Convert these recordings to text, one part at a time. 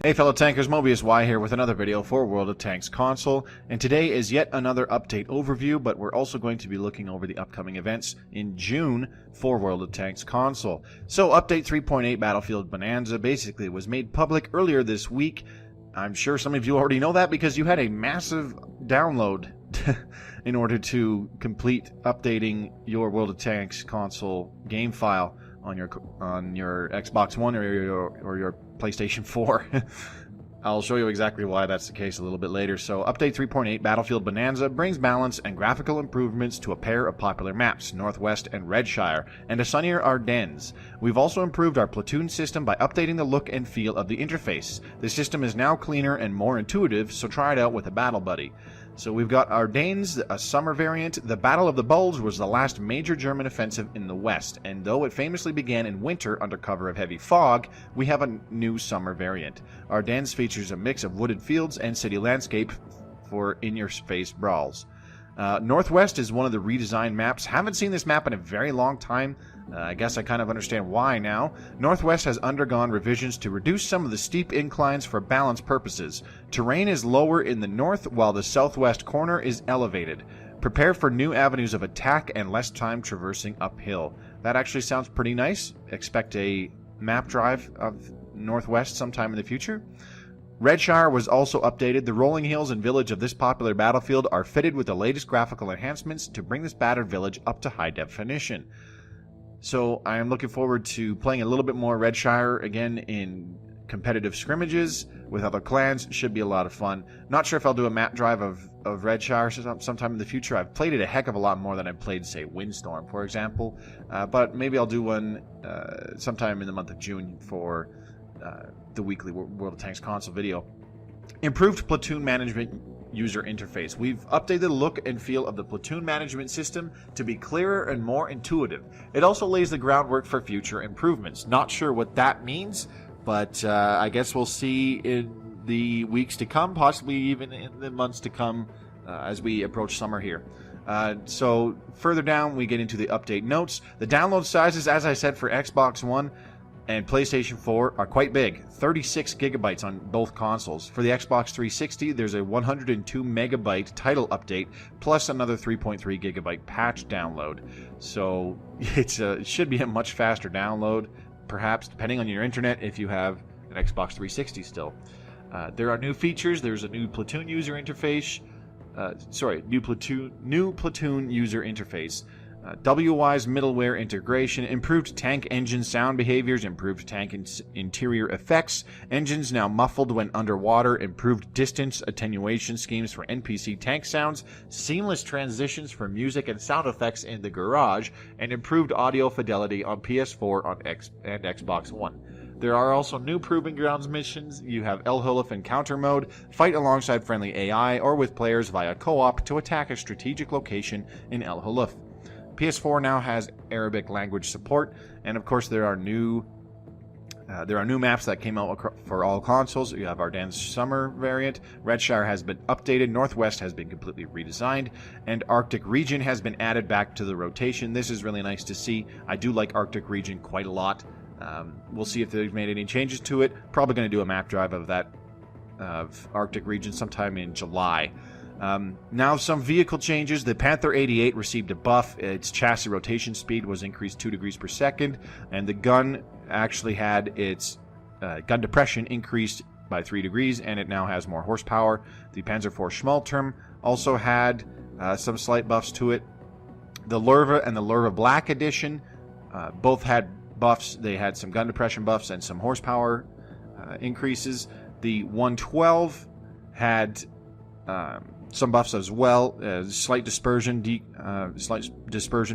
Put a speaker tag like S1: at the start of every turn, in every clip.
S1: Hey fellow tankers, Mobius Y here with another video for World of Tanks console, and today is yet another update overview, but we're also going to be looking over the upcoming events in June for World of Tanks console. So update 3.8 Battlefield Bonanza basically was made public earlier this week. I'm sure some of you already know that because you had a massive download in order to complete updating your World of Tanks console game file on your Xbox One or your PlayStation 4. I'll show you exactly why that's the case a little bit later. So, Update 3.8 Battlefield Bonanza brings balance and graphical improvements to a pair of popular maps, Northwest and Redshire, and a sunnier Ardennes. We've also improved our platoon system by updating the look and feel of the interface. The system is now cleaner and more intuitive, so try it out with a battle buddy. So we've got Ardennes, a summer variant. The Battle of the Bulge was the last major German offensive in the west, and though it famously began in winter under cover of heavy fog, we have a new summer variant. Ardennes features a mix of wooded fields and city landscape for in-your-face brawls. Northwest is one of the redesigned maps. Haven't seen this map in a very long time. I guess I kind of understand why now. Northwest has undergone revisions to reduce some of the steep inclines for balance purposes. Terrain is lower in the north while the southwest corner is elevated. Prepare for new avenues of attack and less time traversing uphill. That actually sounds pretty nice. Expect a map drive of Northwest sometime in the future. Redshire was also updated. The rolling hills and village of this popular battlefield are fitted with the latest graphical enhancements to bring this battered village up to high definition. So I am looking forward to playing a little bit more Redshire again in competitive scrimmages with other clans. Should be a lot of fun. Not sure if I'll do a map drive of Redshire sometime in the future. I've played it a heck of a lot more than I've played, say, Windstorm, for example. But maybe I'll do one sometime in the month of June for the weekly World of Tanks console video. Improved platoon management user interface. We've updated the look and feel of the platoon management system to be clearer and more intuitive. It also lays the groundwork for future improvements. Not sure what that means, but I guess we'll see in the weeks to come, possibly even in the months to come as we approach summer here. So further down we get into the update notes. The download sizes, as I said, for Xbox One and PlayStation 4 are quite big, 36 gigabytes on both consoles. For the Xbox 360, there's a 102 megabyte title update, plus another 3.3 gigabyte patch download. So it should be a much faster download, perhaps, depending on your internet, if you have an Xbox 360 still. There are new features. There's a new platoon user interface. New platoon user interface. WY's middleware integration, improved tank engine sound behaviors, improved tank interior effects, engines now muffled when underwater, improved distance attenuation schemes for NPC tank sounds, seamless transitions for music and sound effects in the garage, and improved audio fidelity on PS4 and Xbox One. There are also new Proving Grounds missions. You have El Huluf encounter mode, fight alongside friendly AI or with players via co-op to attack a strategic location in El Huluf. PS4 now has Arabic language support, and of course there are new maps that came out for all consoles. You have Ardennes Summer variant, Redshire has been updated, Northwest has been completely redesigned, and Arctic Region has been added back to the rotation. This is really nice to see. I do like Arctic Region quite a lot. We'll see if they've made any changes to it. Probably going to do a map drive of Arctic Region sometime in July. Now some vehicle changes. The Panther 88 received a buff. Its chassis rotation speed was increased 2 degrees per second, and the gun actually had its gun depression increased by 3 degrees, and it now has more horsepower. The Panzer IV Schmalturm also had some slight buffs to it. The Lerva and the Lerva Black Edition both had buffs. They had some gun depression buffs and some horsepower increases. The 112 had some buffs as well, slight dispersion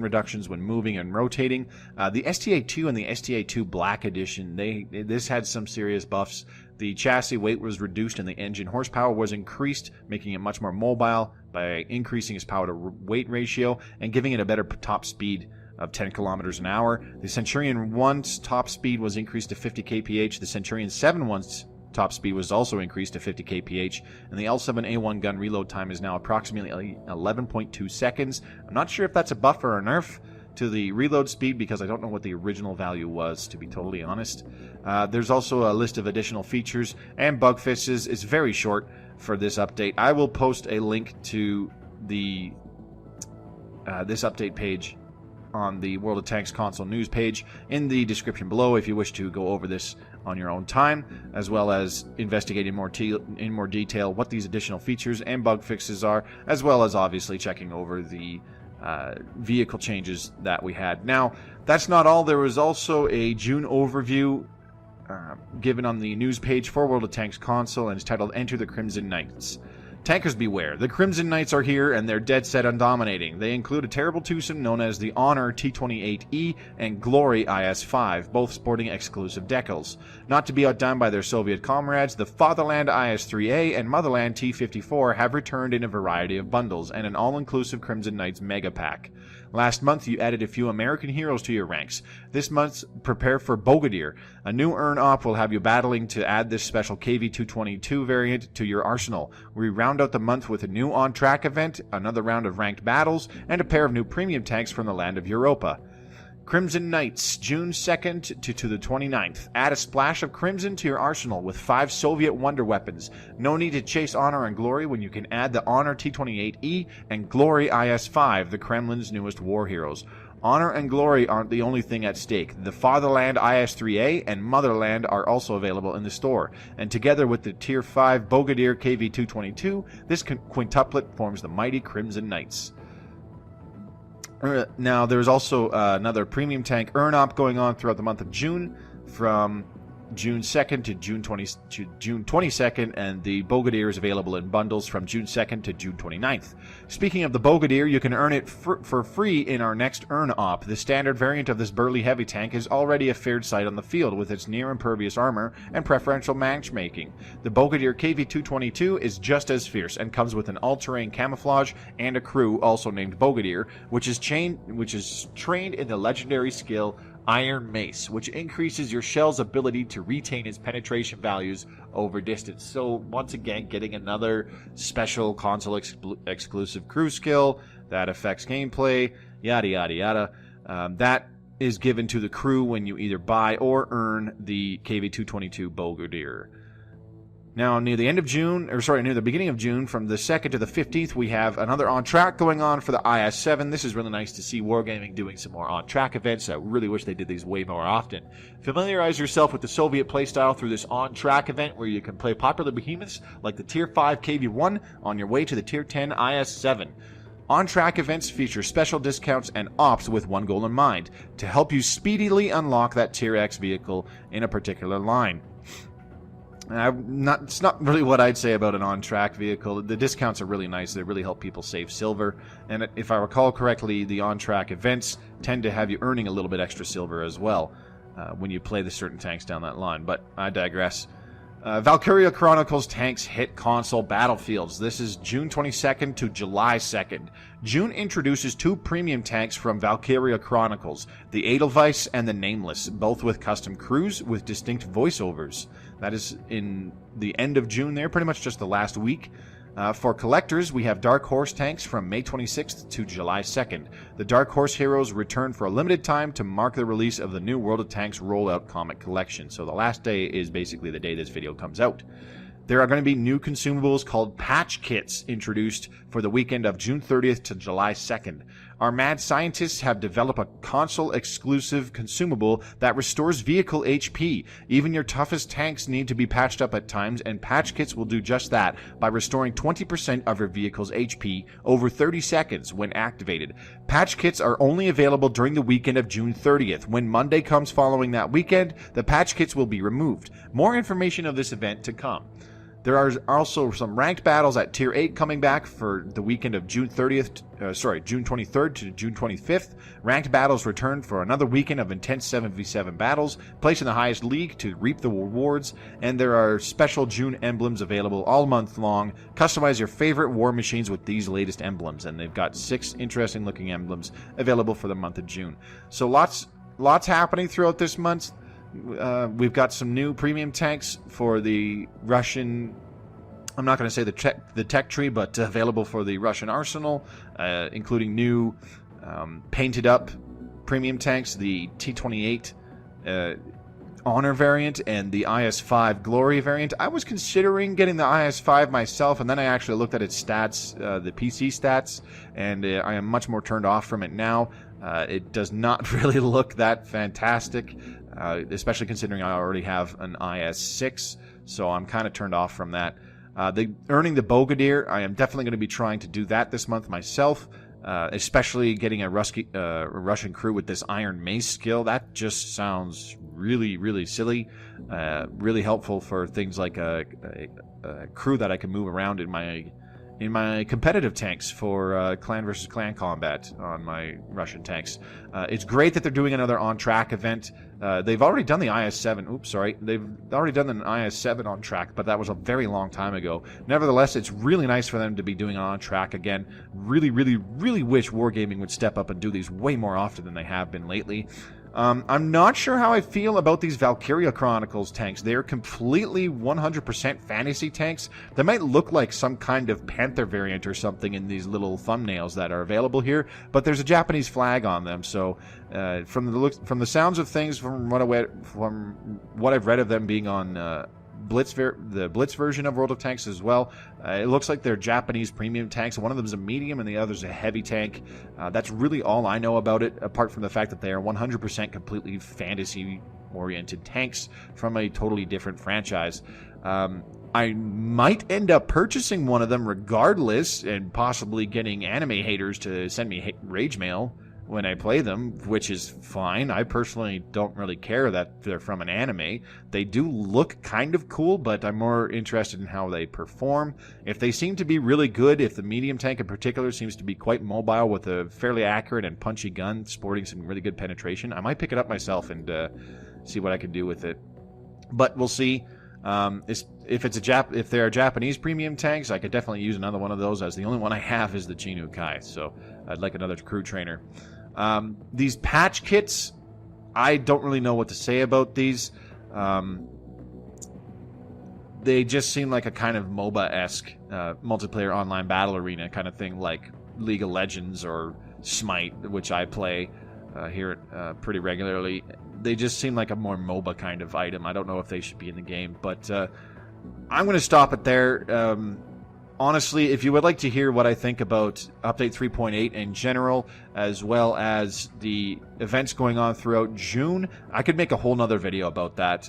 S1: reductions when moving and rotating. The STA-2 and the STA-2 Black Edition, this had some serious buffs. The chassis weight was reduced and the engine horsepower was increased, making it much more mobile by increasing its power to weight ratio and giving it a better top speed of 10 kilometers an hour. The Centurion 1's top speed was increased to 50 kph. The Centurion 7's top speed was also increased to 50 kph, and the L7A1 gun reload time is now approximately 11.2 seconds. I'm not sure if that's a buff or a nerf. to the reload speed because I don't know what the original value was, to be totally honest. There's also a list of additional features and bug fixes. It's very short for this update. I will post a link to the this update page on the World of Tanks console news page in the description below if you wish to go over this on your own time, as well as investigate in more detail what these additional features and bug fixes are, as well as obviously checking over the vehicle changes that we had. Now, that's not all. There was also a June overview given on the news page for World of Tanks console, and it's titled Enter the Crimson Knights. Tankers beware. The Crimson Knights are here, and they're dead set on dominating. They include a terrible twosome known as the Honor T-28E and Glory IS-5, both sporting exclusive decals. Not to be outdone by their Soviet comrades, the Fatherland IS-3A and Motherland T-54 have returned in a variety of bundles and an all-inclusive Crimson Knights Mega Pack. Last month, you added a few American heroes to your ranks. This month, prepare for Bogadier. A new Earn-Op will have you battling to add this special KV-222 variant to your arsenal. We round out the month with a new on-track event, another round of ranked battles, and a pair of new premium tanks from the land of Europa. Crimson Knights, June 2nd to the 29th. Add a splash of Crimson to your arsenal with 5 Soviet wonder weapons. No need to chase Honor and Glory when you can add the Honor T-28E and Glory IS-5, the Kremlin's newest war heroes. Honor and Glory aren't the only thing at stake. The Fatherland IS-3A and Motherland are also available in the store, and together with the Tier 5 Bogadier KV-222, this quintuplet forms the mighty Crimson Knights. Now, there's also another premium tank Earn-Op going on throughout the month of June, from June 2nd to June 22nd, and the Bogadier is available in bundles from June 2nd to June 29th. Speaking of the Bogadier, you can earn it for free in our next Earn-Op. The standard variant of this burly heavy tank is already a feared sight on the field with its near-impervious armor and preferential matchmaking. The Bogadier KV-222 is just as fierce and comes with an all-terrain camouflage and a crew also named Bogadier, which is trained in the legendary skill Iron Mace, which increases your shell's ability to retain its penetration values over distance. So once again, getting another special console exclusive crew skill that affects gameplay, yada yada yada. That is given to the crew when you either buy or earn the KV-222 Bogadier. Now, near the beginning of June, from the 2nd to the 15th, we have another on-track going on for the IS-7. This is really nice to see Wargaming doing some more on-track events. I really wish they did these way more often. Familiarize yourself with the Soviet playstyle through this on-track event where you can play popular behemoths like the Tier 5 KV-1 on your way to the Tier 10 IS-7. On-track events feature special discounts and ops with one goal in mind, to help you speedily unlock that Tier X vehicle in a particular line. It's not really what I'd say about an on-track vehicle. The discounts are really nice. They really help people save silver. And if I recall correctly, the on-track events tend to have you earning a little bit extra silver as well when you play the certain tanks down that line. But I digress. Valkyria Chronicles tanks hit console battlefields. This is June 22nd to July 2nd. June introduces 2 premium tanks from Valkyria Chronicles, the Edelweiss and the Nameless, both with custom crews with distinct voiceovers. That is in the end of June there, pretty much just the last week. For collectors, we have Dark Horse tanks from May 26th to July 2nd. The Dark Horse heroes return for a limited time to mark the release of the new World of Tanks Rollout comic collection. So the last day is basically the day this video comes out. There are going to be new consumables called patch kits introduced for the weekend of June 30th to July 2nd. Our mad scientists have developed a console-exclusive consumable that restores vehicle HP. Even your toughest tanks need to be patched up at times, and patch kits will do just that by restoring 20% of your vehicle's HP over 30 seconds when activated. Patch kits are only available during the weekend of June 30th. When Monday comes following that weekend, the patch kits will be removed. More information of this event to come. There are also some ranked battles at Tier 8 coming back for the weekend of June 23rd to June 25th. Ranked battles return for another weekend of intense 7v7 battles. Place in the highest league to reap the rewards. And there are special June emblems available all month long. Customize your favorite war machines with these latest emblems. And they've got 6 interesting looking emblems available for the month of June. So lots happening throughout this month. We've got some new premium tanks for the Russian, I'm not going to say the tech tree, but available for the Russian arsenal, including new painted up premium tanks, the T-28 Honor variant and the IS-5 Glory variant. I was considering getting the IS-5 myself, and then I actually looked at its stats, the PC stats, and I am much more turned off from it now. It does not really look that fantastic, especially considering I already have an IS-6, so I'm kind of turned off from that. Earning the Bogadier, I am definitely going to be trying to do that this month myself. Especially getting a Russian crew with this Iron Mace skill. That just sounds really, really silly. Really helpful for things like a crew that I can move around in my competitive tanks for clan versus clan combat on my Russian tanks. It's great that they're doing another on-track event. They've already done the IS-7. Oops, sorry. They've already done an IS-7 on track, but that was a very long time ago. Nevertheless, it's really nice for them to be doing on track again. Really, really, really wish Wargaming would step up and do these way more often than they have been lately. I'm not sure how I feel about these Valkyria Chronicles tanks. They're completely 100% fantasy tanks. They might look like some kind of Panther variant or something in these little thumbnails that are available here, but there's a Japanese flag on them. So from the sounds of things, from what I've read of them being on the Blitz version of World of Tanks as well, it looks like they're Japanese premium tanks. One of them is a medium and the other is a heavy tank. That's really all I know about it, apart from the fact that they are 100% completely fantasy-oriented tanks from a totally different franchise. I might end up purchasing one of them regardless, and possibly getting anime haters to send me rage mail when I play them, which is fine. I personally don't really care that they're from an anime. They do look kind of cool, but I'm more interested in how they perform. If they seem to be really good, if the medium tank in particular seems to be quite mobile with a fairly accurate and punchy gun, sporting some really good penetration, I might pick it up myself and see what I can do with it. But we'll see. If there are Japanese premium tanks, I could definitely use another one of those, as the only one I have is the Chinu-Kai, so I'd like another crew trainer. These patch kits, I don't really know what to say about these. They just seem like a kind of MOBA-esque multiplayer online battle arena kind of thing, like League of Legends or Smite, which I play here pretty regularly. They just seem like a more MOBA kind of item. I don't know if they should be in the game, but I'm going to stop it there. Honestly, if you would like to hear what I think about Update 3.8 in general, as well as the events going on throughout June, I could make a whole nother video about that.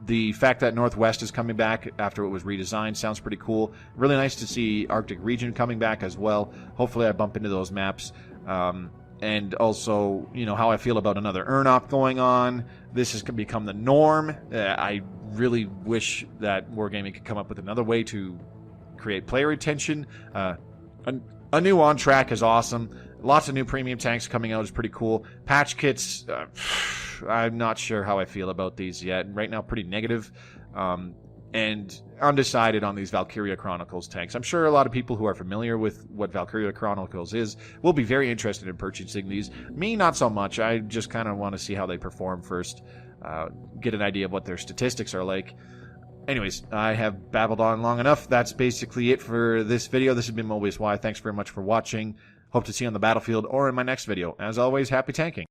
S1: The fact that Northwest is coming back after it was redesigned sounds pretty cool. Really nice to see Arctic Region coming back as well. Hopefully I bump into those maps. And also, you know, how I feel about another ERNOP going on. This has become the norm. I really wish that Wargaming could come up with another way to create player retention. A new on-track is awesome. Lots of new premium tanks coming out is pretty cool. Patch kits, I'm not sure how I feel about these yet. Right now, pretty negative. And undecided on these Valkyria Chronicles tanks. I'm sure a lot of people who are familiar with what Valkyria Chronicles is will be very interested in purchasing these. Me, not so much. I just kind of want to see how they perform first, get an idea of what their statistics are like. Anyways, I have babbled on long enough. That's basically it for this video. This has been Mobius Y. Thanks very much for watching. Hope to see you on the battlefield or in my next video. As always, happy tanking.